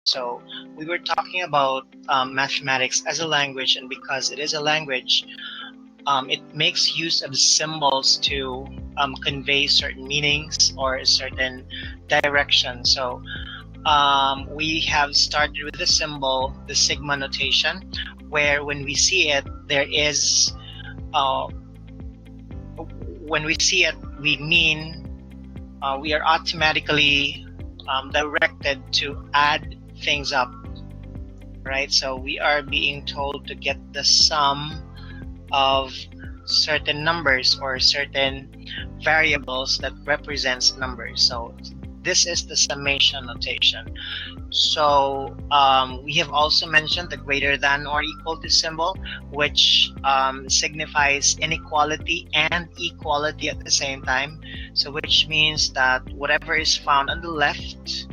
So we were talking about mathematics as a language, and because it is a language, it makes use of symbols to convey certain meanings or a certain direction. So we have started with the symbol, the sigma notation, where when we see it, there is, uh, when we see it, we mean we are automatically directed to add things up, right? So we are being told to get the sum of certain numbers or certain variables that represents numbers. So this is the summation notation. So we have also mentioned the greater than or equal to symbol, which signifies inequality and equality at the same time. So which means that whatever is found on the left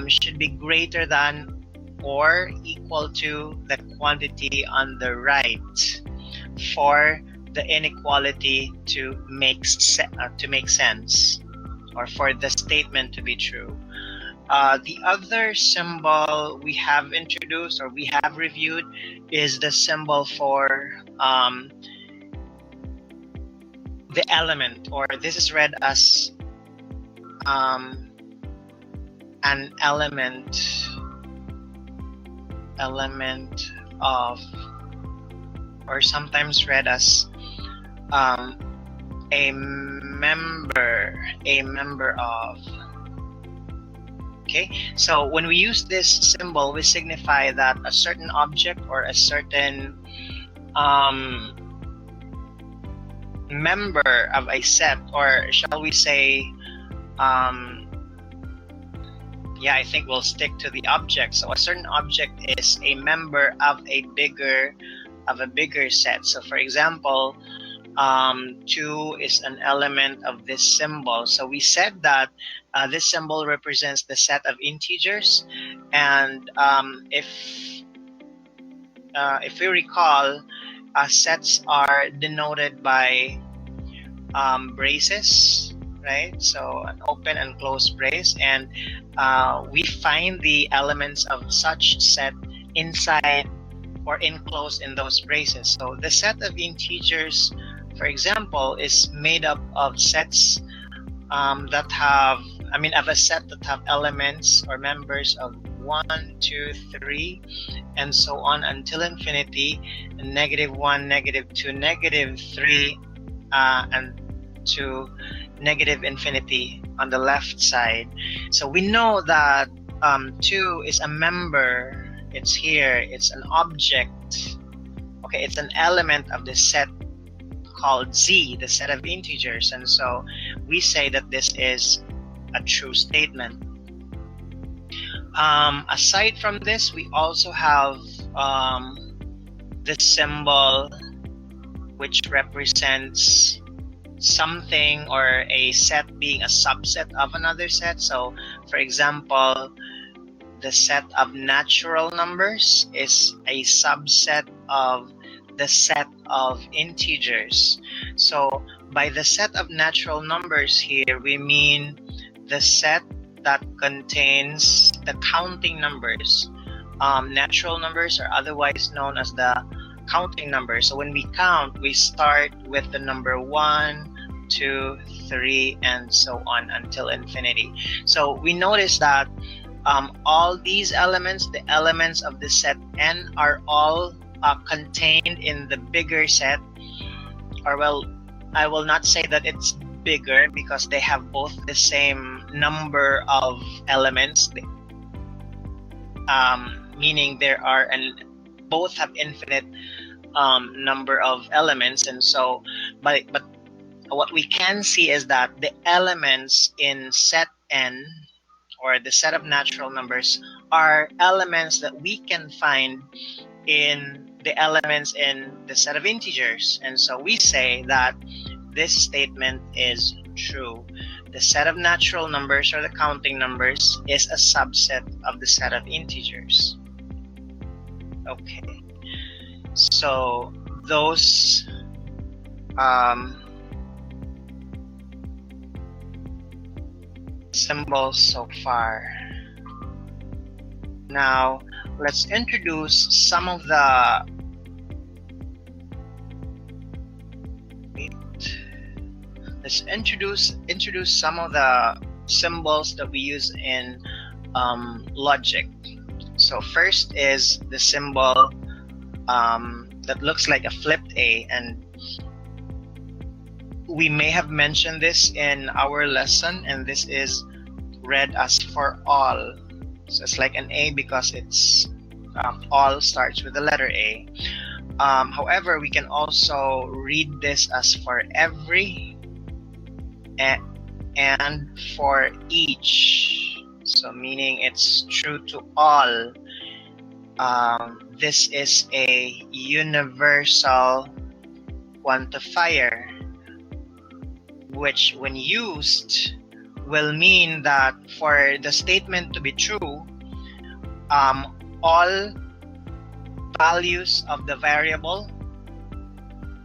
should be greater than or equal to the quantity on the right for the inequality to make sense, or for the statement to be true. The other symbol we have introduced or we have reviewed is the symbol for the element, or this is read as an element of, or sometimes read as a member of. Okay, so when we use this symbol, we signify that a certain object or a certain member of a set, or shall we say, yeah, I think we'll stick to the object. So a certain object is a member of a bigger set. So for example, 2 is an element of this symbol. So we said that this symbol represents the set of integers, and if we recall, sets are denoted by braces, right? So an open and closed brace, and we find the elements of such set inside or enclosed in those braces. So the set of integers, for example, is made up of sets that have, of a set that have elements or members of 1, 2, 3, and so on until infinity, and -1, -2, -3, and to -infinity on the left side. So we know that 2 is a member. It's here. It's an object. Okay, it's an element of the set called Z, the set of integers, and so we say that this is a true statement. Aside from this, we also have the symbol which represents something or a set being a subset of another set. So for example, the set of natural numbers is a subset of the set of integers. So by the set of natural numbers here, we mean the set that contains the counting numbers. Natural numbers are otherwise known as the counting numbers. So when we count, we start with the number 1, 2, 3, and so on until infinity. So we notice that all these elements, the elements of the set N, are all contained in the bigger set. Or well, I will not say that it's bigger because they have both the same number of elements, meaning there are, and both have infinite number of elements. And so but what we can see is that the elements in set N, or the set of natural numbers, are elements that we can find in the elements in the set of integers. And so we say that this statement is true. The set of natural numbers, or the counting numbers, is a subset of the set of integers. Okay, so those symbols so far. Now, let's introduce some of the some of the symbols that we use in logic. So first is the symbol that looks like a flipped A, and we may have mentioned this in our lesson, and this is read as for all. So it's like an A because it's all starts with the letter A. However, we can also read this as for every and for each. So meaning it's true to all. This is a universal quantifier, which when used will mean that for the statement to be true, all values of the variable,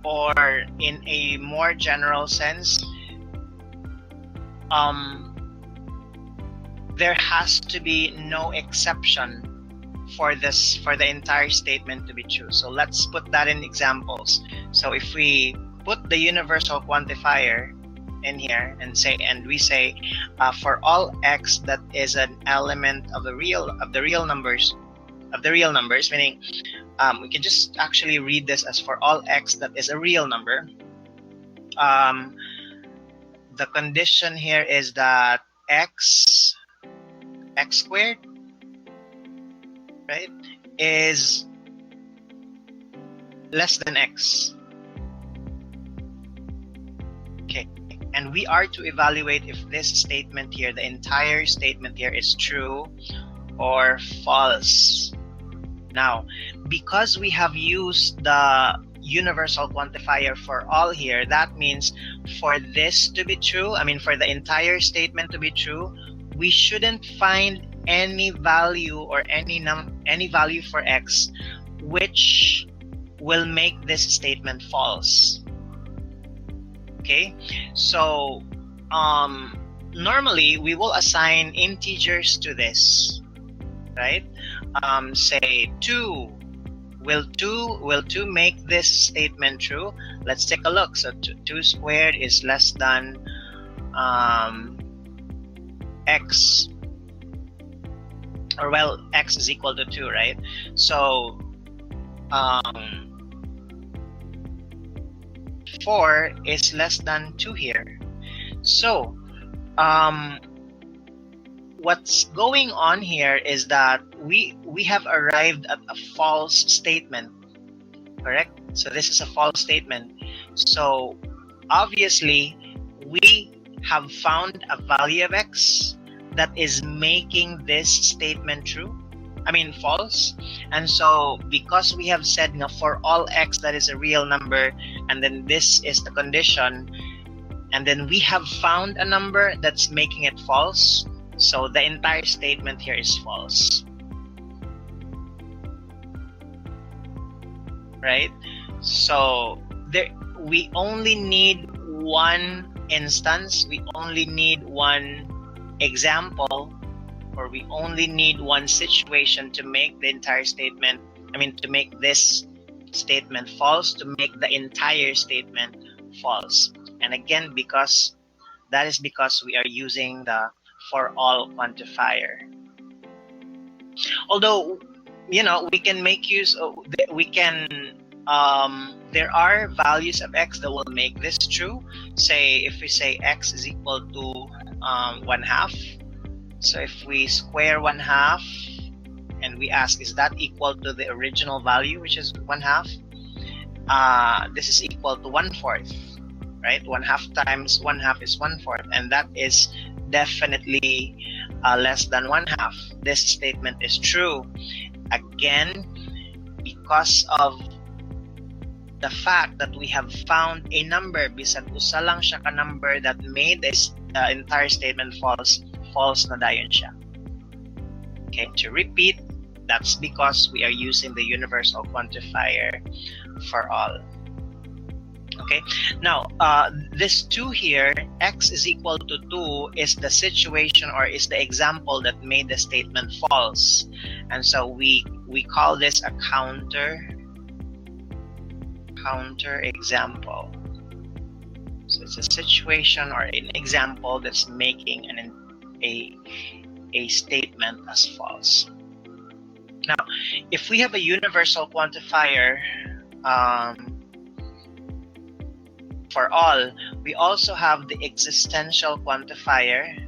or in a more general sense, there has to be no exception for the entire statement to be true. So let's put that in examples. So if we put the universal quantifier in here and we say for all x that is an element of the real numbers, meaning we can just actually read this as for all x that is a real number. The condition here is that x squared, right, is less than x. Okay, and we are to evaluate if this statement here, the entire statement here, is true or false. Now, because we have used the universal quantifier for all here, that means for this to be true, for the entire statement to be true, we shouldn't find any value or any value for x which will make this statement false. Okay, so normally we will assign integers to this, right? Say 2. Will 2 make this statement true? Let's take a look. So 2 squared is less than x, or well, x is equal to 2, right? So 4 is less than 2 here. So what's going on here is that we have arrived at a false statement, correct? So this is a false statement. So obviously we have found a value of x that is making this statement false. And so because we have said for all x that is a real number, and then this is the condition, and then we have found a number that's making it false, so the entire statement here is false, right? So we only need one instance, we only need one example, or we only need one situation to make the entire statement, to make this statement false, to make the entire statement false. And again, because we are using the for all quantifier. Although, we can make use of, there are values of x that will make this true. Say if we say x is equal to 1/2. So if we square 1/2 and we ask, is that equal to the original value, which is 1/2? This is equal to 1/4, right? 1/2 times 1/2 is 1/4, and that is definitely less than 1/2. This statement is true. Again, because of the fact that we have found a number, bisag usa lang siya ka number that made this entire statement false na dayon siya. Okay, to repeat, that's because we are using the universal quantifier for all. Okay, now this 2 here, x is equal to 2, is the situation or is the example that made the statement false. And so we call this a counter example. So it's a situation or an example that's making a statement as false. Now, if we have a universal quantifier for all, we also have the existential quantifier.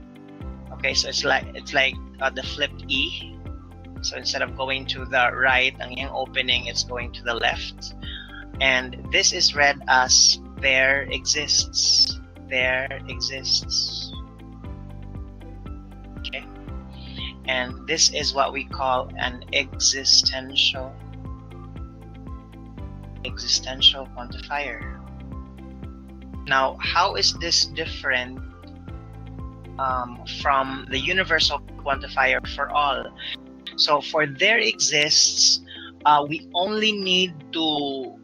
Okay, so it's like the flipped E. So instead of going to the right, ang iyang opening, it's going to the left. And this is read as there exists. There exists. Okay. And this is what we call an existential quantifier. Now, how is this different from the universal quantifier for all? So for there exists, we only need to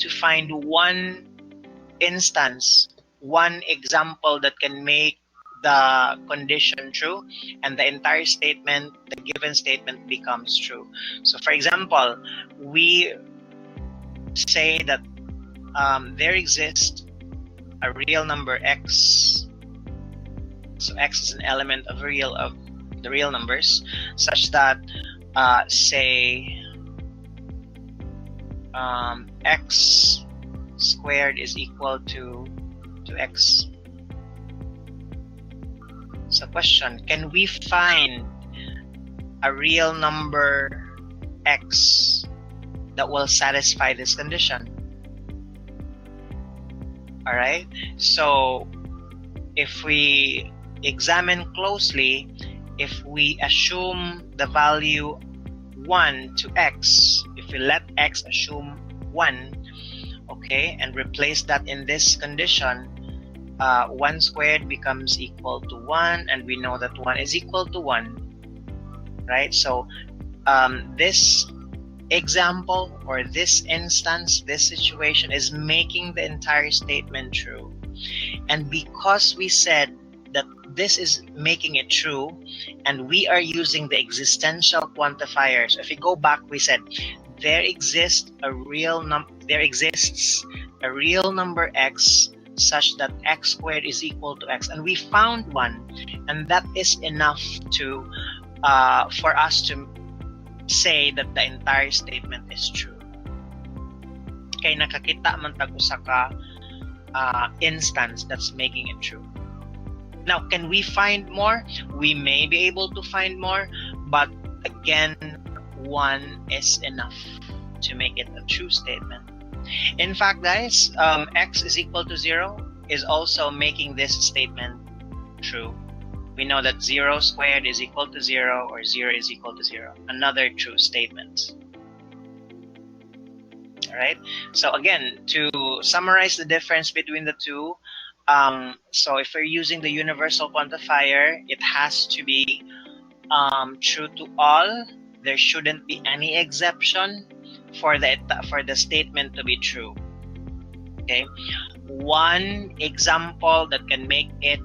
find one instance, one example that can make the condition true, and the entire statement, the given statement, becomes true. So for example, we say that there exists a real number x. So x is an element of the real numbers, such that say x squared is equal to x. So question, can we find a real number x that will satisfy this condition? All right, so if we examine closely, if we assume the value 1 to x, if we let x assume 1, okay, and replace that in this condition, 1 squared becomes equal to 1, and we know that 1 is equal to 1, right? So this example or this instance, this situation is making the entire statement true. And because we said that this is making it true, and we are using the existential quantifier. So if we go back, we said there exists a real number x such that x squared is equal to x, and we found one, and that is enough to for us to say that the entire statement is true. Kay nakakita man tag usa ka instance that's making it true. Now, can we find more? We may be able to find more, but again, 1 is enough to make it a true statement. In fact, guys, x is equal to 0 is also making this statement true. We know that 0 squared is equal to 0, or 0 is equal to 0. Another true statement. All right. So again, to summarize the difference between the two, so if we're using the universal quantifier, it has to be true to all. There shouldn't be any exception for the statement to be true. Okay. One example that can make it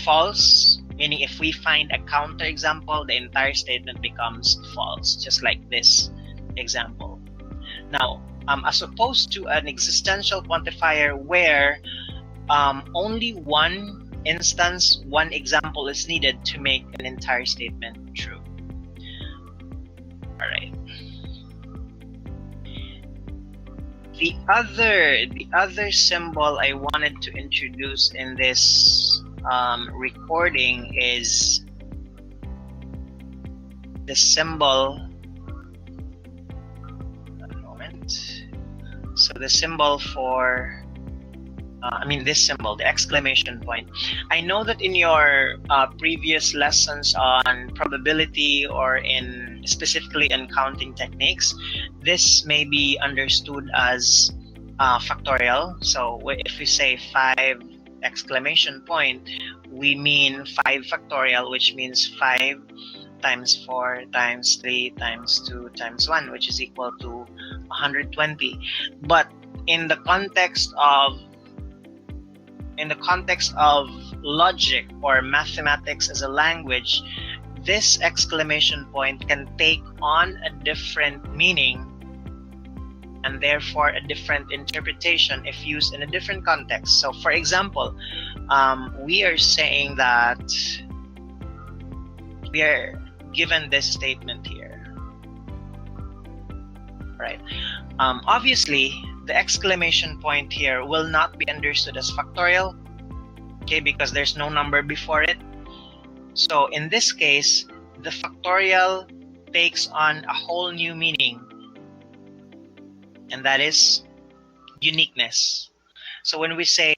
false, meaning if we find a counter example, the entire statement becomes false, just like this example. Now, as opposed to an existential quantifier where only one instance, one example is needed to make an entire statement true. All right. The other symbol I wanted to introduce in this recording is the symbol. One moment. So the symbol for this symbol, the exclamation point. I know that in your previous lessons on probability, or in specifically in counting techniques, this may be understood as factorial. So if we say 5 exclamation point, we mean 5 factorial, which means 5 times 4 times 3 times 2 times 1, which is equal to 120. But in the context of logic or mathematics as a language, this exclamation point can take on a different meaning and therefore a different interpretation if used in a different context. So for example, we are saying that we are given this statement here, right? Obviously, the exclamation point here will not be understood as factorial, okay, because there's no number before it. So in this case, the factorial takes on a whole new meaning, and that is uniqueness. So when we say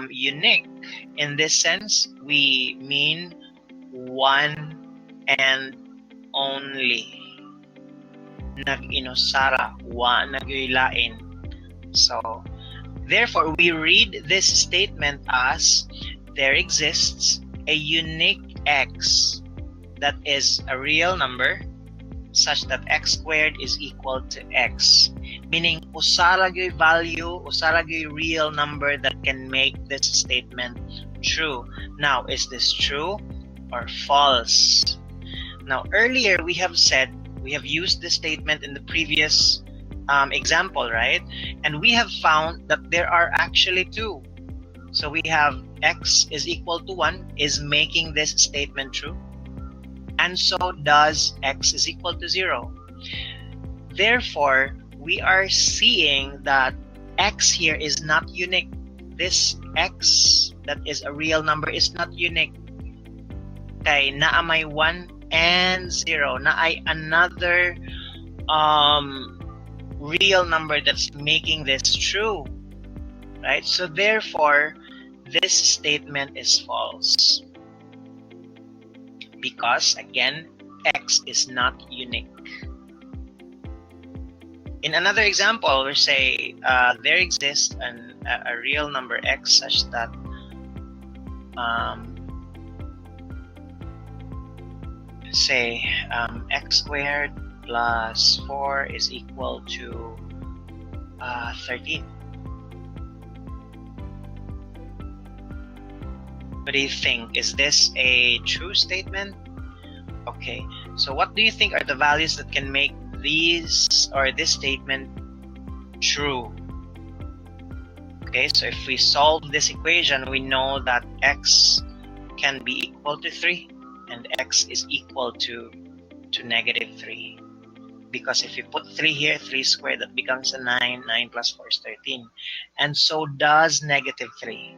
unique, in this sense, we mean one and only. Nag-inusara, wa nag-ilain. So therefore, we read this statement as there exists a unique x that is a real number such that x squared is equal to x. Meaning, usara gyud value, usara gyud real number that can make this statement true. Now, is this true or false? Now, earlier we have used this statement in the previous example, right? And we have found that there are actually two. So we have x is equal to 1 is making this statement true. And so does x is equal to 0. Therefore, we are seeing that x here is not unique. This x that is a real number is not unique. Okay, naa may 1 and 0. Na ay another real number that's making this true, right? So therefore, this statement is false because, again, x is not unique. In another example, we say there exists a real number x such that say x squared plus 4 is equal to 13. What do you think? Is this a true statement? Okay, so what do you think are the values that can make this statement true? Okay, so if we solve this equation, we know that x can be equal to 3 and x is equal to -3. Because if you put 3 here, 3 squared, that becomes a 9. 9 plus 4 is 13. And so does -3.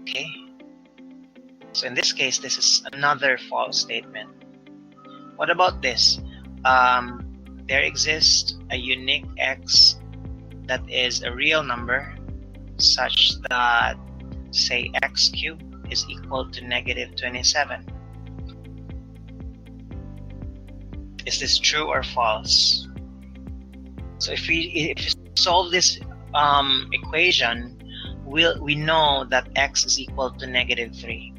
Okay? So in this case, this is another false statement. What about this? There exists a unique x that is a real number such that, say, x cubed is equal to -27. Is this true or false? So if we solve this equation, we know that x is equal to -3.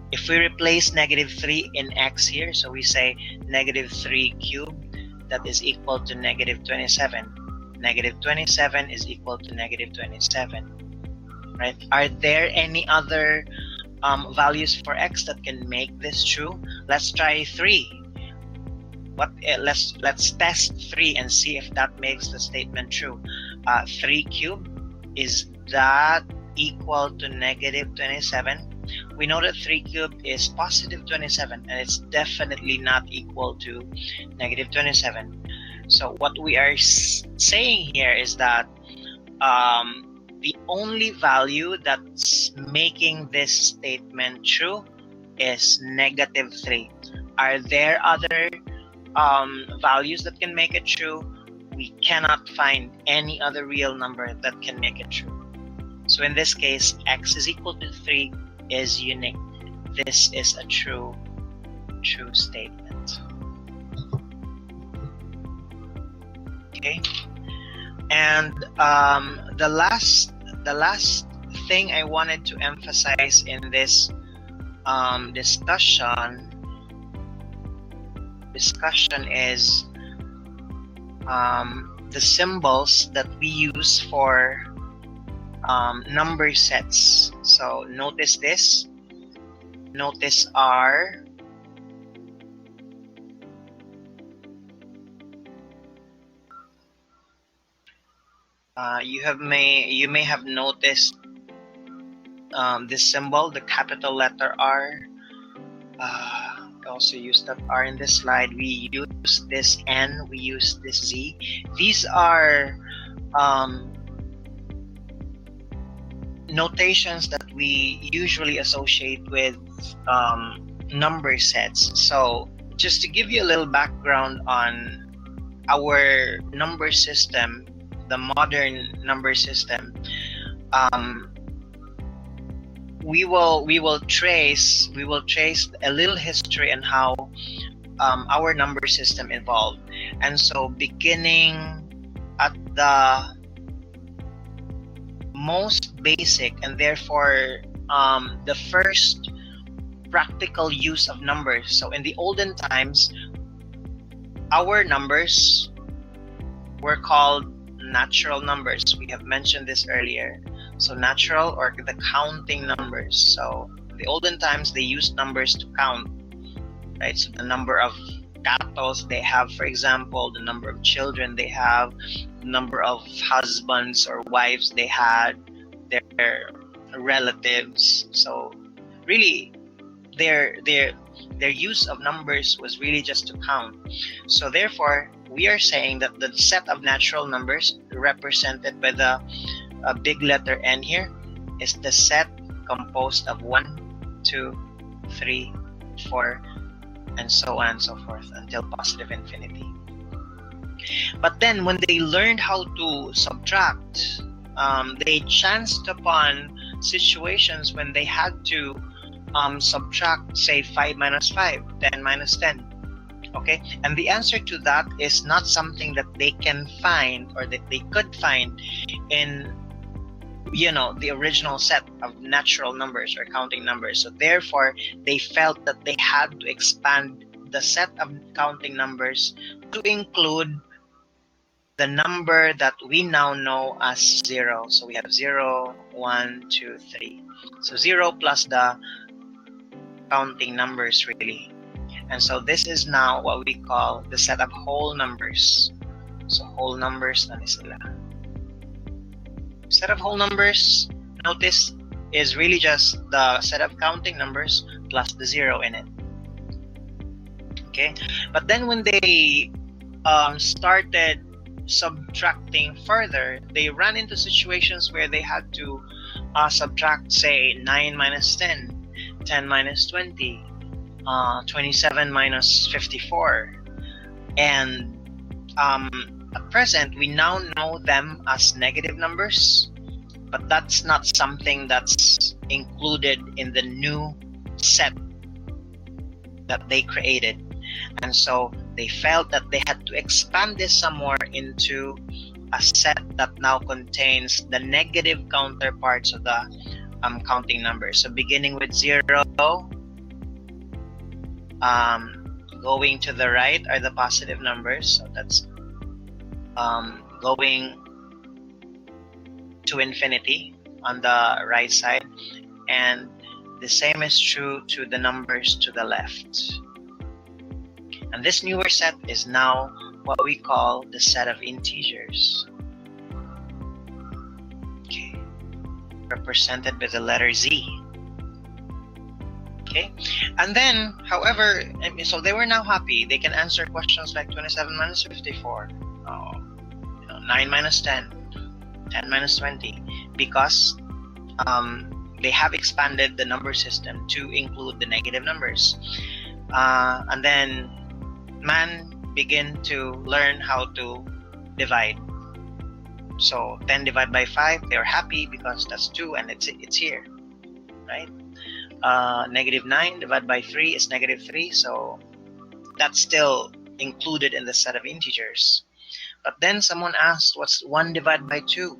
If we replace -3 in x here, so we say -3 cubed, that is equal to -27. -27 is equal to -27. Right? Are there any other values for x that can make this true? Let's try 3. Let's test 3 and see if that makes the statement true. 3 cubed, is that equal to -27? We know that 3 cubed is +27, and it's definitely not equal to -27. So what we are saying here is that the only value that's making this statement true is -3. Are there other values that can make it true? We cannot find any other real number that can make it true. So in this case, x is equal to 3 is unique. This is a true statement. Okay, and the last thing I wanted to emphasize in this discussion is the symbols that we use for number sets. So notice this. Notice our you may have noticed this symbol, the capital letter R. We also use that R in this slide. We use this N. We use this Z. These are notations that we usually associate with number sets. So just to give you a little background on our number system, the modern number system, we will trace a little history on how our number system evolved. And so beginning at the most basic, and therefore the first practical use of numbers. So in the olden times, our numbers were called natural numbers. We have mentioned this earlier. So natural, or the counting numbers. So in the olden times, they used numbers to count, right? So the number of cattle they have, for example, the number of children they have, the number of husbands or wives they had, their relatives. So really, their use of numbers was really just to count. So therefore, we are saying that the set of natural numbers represented by the big letter N here is the set composed of 1, 2, 3, 4, and so on and so forth until positive infinity. But then when they learned how to subtract, they chanced upon situations when they had to subtract, say, 5 minus 5, 10 minus 10. Okay, and the answer to that is not something that they can find or that they could find in the original set of natural numbers or counting numbers. So therefore, they felt that they had to expand the set of counting numbers to include the number that we now know as 0. So we have 0, 1, 2, 3. So 0 plus the counting numbers, really. And so this is now what we call the set of whole numbers. So whole numbers, ano sila? Set of whole numbers, notice, is really just the set of counting numbers plus the 0 in it. Okay, but then when they started subtracting further, they ran into situations where they had to subtract, say, 9 minus 10, 10 minus 20, 27 minus 54. And at present, we now know them as negative numbers, but that's not something that's included in the new set that they created. And so they felt that they had to expand this some more into a set that now contains the negative counterparts of the counting numbers. So beginning with 0, going to the right are the positive numbers. So that's going to infinity on the right side, and the same is true to the numbers to the left. And this newer set is now what we call the set of integers, okay, represented by the letter Z. Okay, and then, however, so they were now happy. They can answer questions like 27 minus 54, 9 minus 10, 10 minus 20, because they have expanded the number system to include the negative numbers. And then man began to learn how to divide. So 10 divided by 5, they're happy because that's 2 and it's here, right? Negative 9 divided by 3 is negative 3, so that's still included in the set of integers. But then someone asked, what's 1 divided by 2?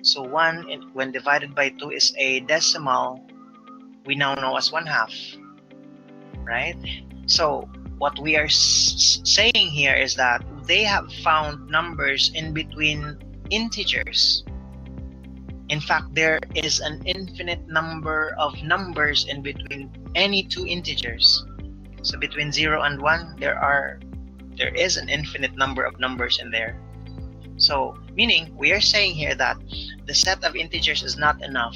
So 1 when divided by 2 is a decimal we now know as 1/2, right? So what we are saying here is that they have found numbers in between integers. In fact, there is an infinite number of numbers in between any two integers. So between 0 and 1, there is an infinite number of numbers in there. So meaning we are saying here that the set of integers is not enough.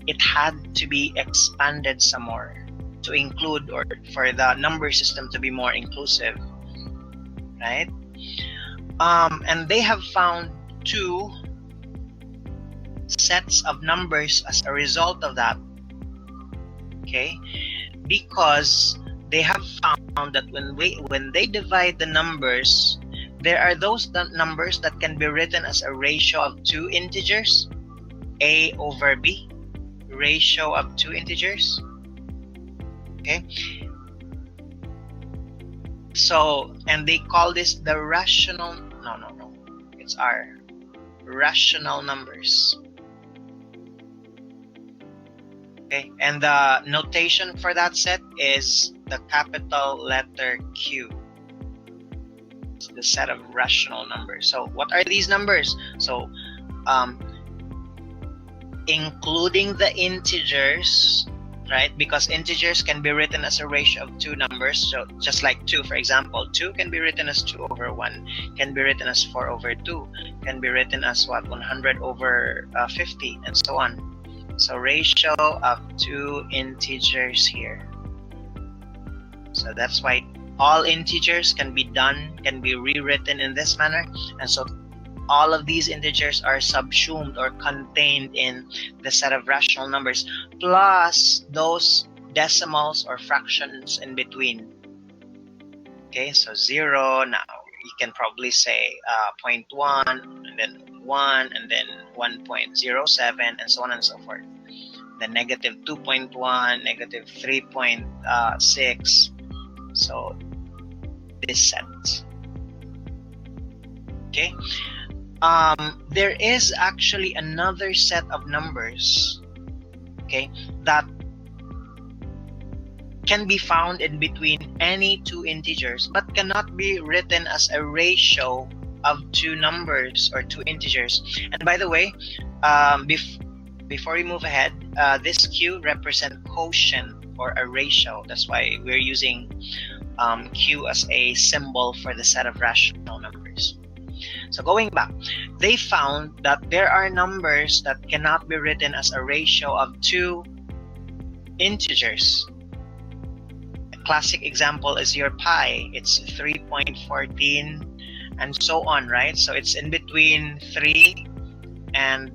It had to be expanded some more to include, or for the number system to be more inclusive, right? And they have found two sets of numbers as a result of that, okay? Because they have found that when they divide the numbers, there are those numbers that can be written as a ratio of two integers, a over b, ratio of two integers, okay? So, and they call this the rational, no, it's our rational numbers. Okay, and the notation for that set is the capital letter Q. It's the set of rational numbers. So what are these numbers? So including the integers, right? Because integers can be written as a ratio of two numbers. So just like 2, for example, 2 can be written as 2 over 1, can be written as 4 over 2, can be written as what, 100 over 50, and so on. So ratio of two integers here. So that's why all integers can be rewritten in this manner. And so all of these integers are subsumed or contained in the set of rational numbers, plus those decimals or fractions in between. Okay, so 0, now you can probably say 0.1, and then 1, and then 1.07, and so on and so forth. Then negative 2.1, negative 3.6. So this set. Okay. There is actually another set of numbers, okay, that can be found in between any two integers, but cannot be written as a ratio of two numbers or two integers. And by the way, before we move ahead, this Q represents quotient or a ratio. That's why we're using Q as a symbol for the set of rational numbers. So going back, they found that there are numbers that cannot be written as a ratio of two integers. A classic example is your pi. It's 3.14 and so on, right? So it's in between 3 and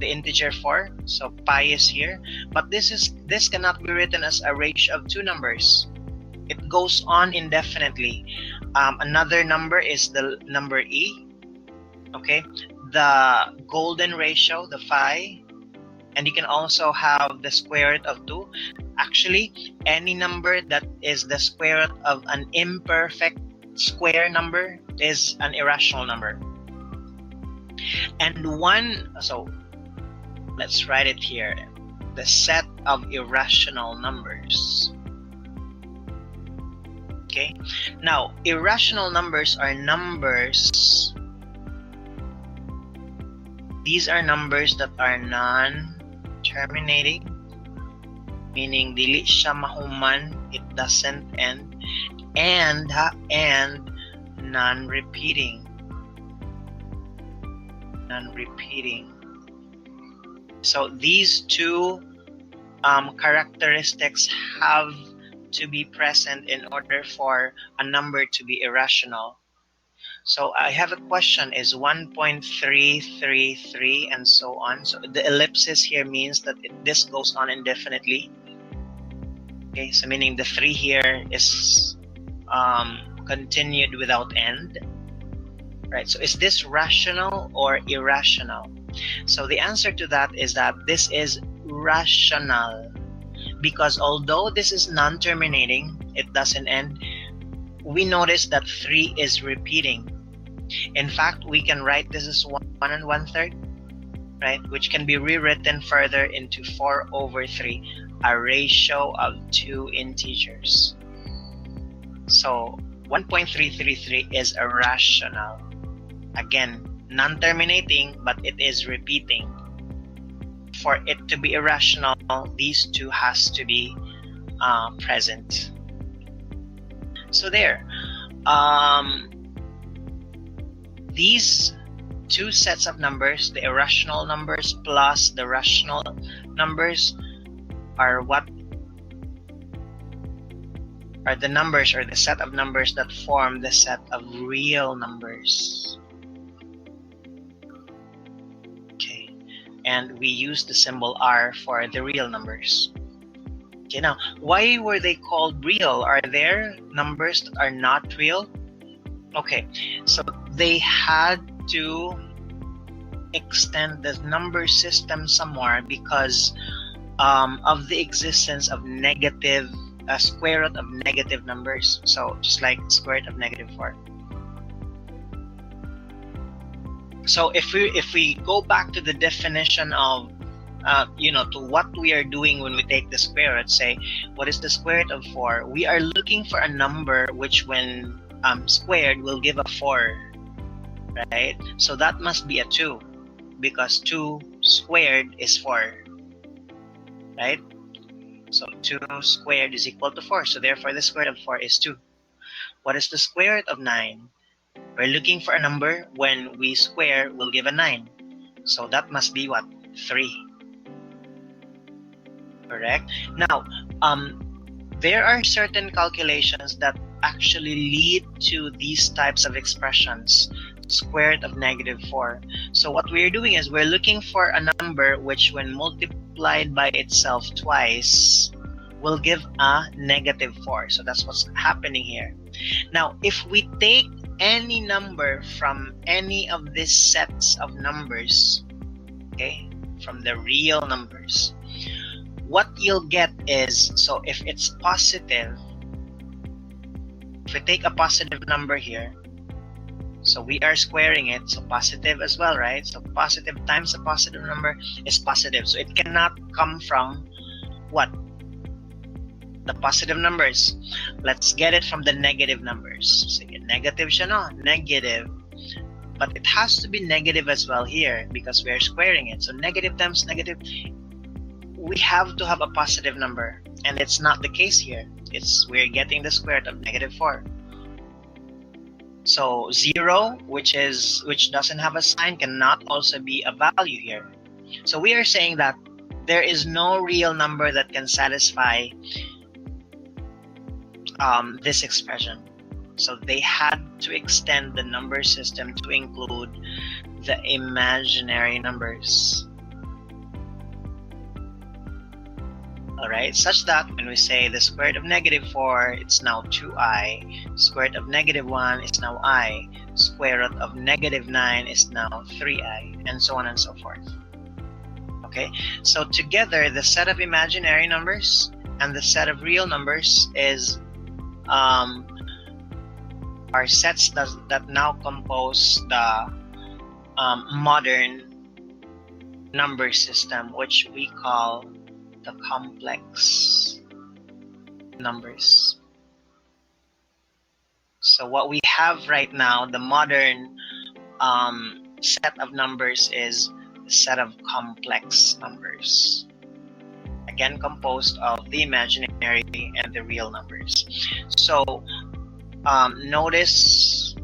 the integer 4. So pi is here, but this cannot be written as a ratio of two numbers. It goes on indefinitely. Another number is the number e, okay, the golden ratio, the phi, and you can also have the square root of 2. Actually, any number that is the square root of an imperfect square number is an irrational number. And so let's write it here, the set of irrational numbers. Okay, now irrational numbers are numbers. These are numbers that are non-terminating, meaning dili siya mahuman, it doesn't end, and non-repeating. So these two characteristics have to be present in order for a number to be irrational. So I have a question, is 1.333 and so on. So the ellipsis here means that this goes on indefinitely. Okay, so meaning the 3 here is continued without end. Right, so is this rational or irrational? So the answer to that is that this is rational, because although this is non-terminating, it doesn't end, we notice that 3 is repeating. In fact, we can write this as 1 1/3, right, which can be rewritten further into 4 over 3, a ratio of two integers. So 1.333 is irrational. Again, non-terminating, but it is repeating. For it to be irrational, these two has to be present. So there, these two sets of numbers, the irrational numbers plus the rational numbers, are what are the numbers or the set of numbers that form the set of real numbers. Okay, and we use the symbol R for the real numbers. Okay, now, why were they called real? Are there numbers that are not real? Okay, so they had to extend the number system some more because of the existence of negative, square root of negative numbers. So just like square root of -4. So if we go back to the definition of to what we are doing when we take the square root, say what is the square root of 4? We are looking for a number which when squared will give a 4, right? So that must be a 2 because 2 squared is 4, right? So 2 squared is equal to 4. So therefore the square root of 4 is 2. What is the square root of 9? We're looking for a number when we square will give a 9. So that must be what? 3. Correct? Now, there are certain calculations that actually lead to these types of expressions, square root of -4. So what we're doing is we're looking for a number which when multiplied by itself twice will give a -4. So that's what's happening here. Now, if we take any number from any of these sets of numbers, okay, from the real numbers, what you'll get is, so if it's positive, if we take a positive number here, so we are squaring it, so positive as well, right? So positive times a positive number is positive. So it cannot come from what? The positive numbers. Let's get it from the negative numbers. So negative siya, no? Negative. But it has to be negative as well here because we are squaring it. So negative times negative, we have to have a positive number, and it's not the case here. We're getting the square root of -4. So 0, which doesn't have a sign, cannot also be a value here. So we are saying that there is no real number that can satisfy this expression. So they had to extend the number system to include the imaginary numbers. Alright, such that when we say the square root of -4, it's now 2i, square root of -1 is now I, square root of -9 is now 3i, and so on and so forth. Okay, so together the set of imaginary numbers and the set of real numbers is are sets that now compose the modern number system, which we call the complex numbers. So what we have right now, the modern set of numbers is the set of complex numbers. Again, composed of the imaginary and the real numbers. So notice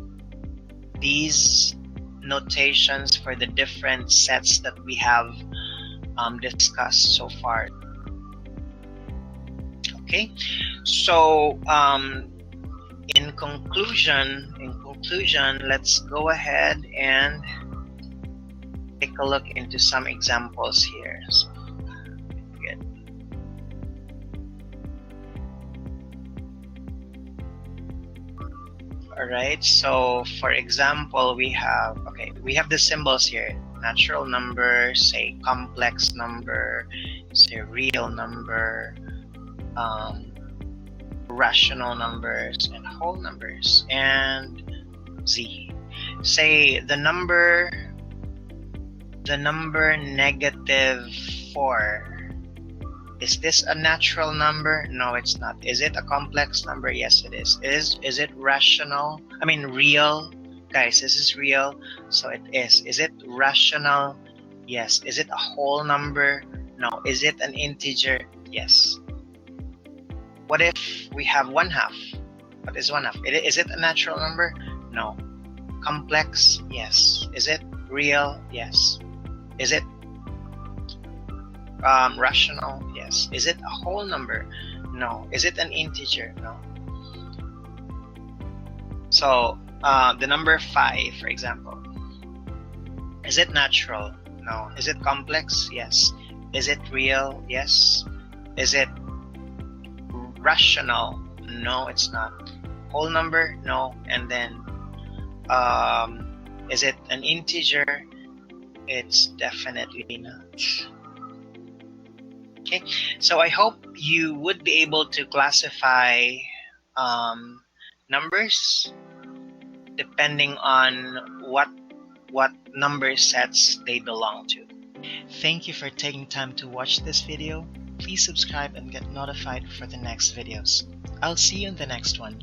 these notations for the different sets that we have discussed so far. Okay, so in conclusion, let's go ahead and take a look into some examples here. So, good. All right. So, for example, we have the symbols here: natural number, say complex number, say real number, rational numbers, and whole numbers, and z. Say the number -4 Is this a natural number? No, it's not. Is it a complex number? Yes, it is. Is it rational? I mean, real? Guys, this is real, so it is. Is it rational? Yes. Is it a whole number? No. Is it an integer? Yes. What if we have 1/2? What is 1/2? Is it a natural number? No. Complex? Yes. Is it real? Yes. Is it rational? Yes. Is it a whole number? No. Is it an integer? No. So the number 5, for example, is it natural? No. Is it complex? Yes. Is it real? Yes. Is it rational? No, it's not. Whole number? No. And then is it an integer? It's definitely not. Okay, so I hope you would be able to classify numbers depending on what number sets they belong to. Thank you for taking time to watch this video. Please subscribe and get notified for the next videos. I'll see you in the next one.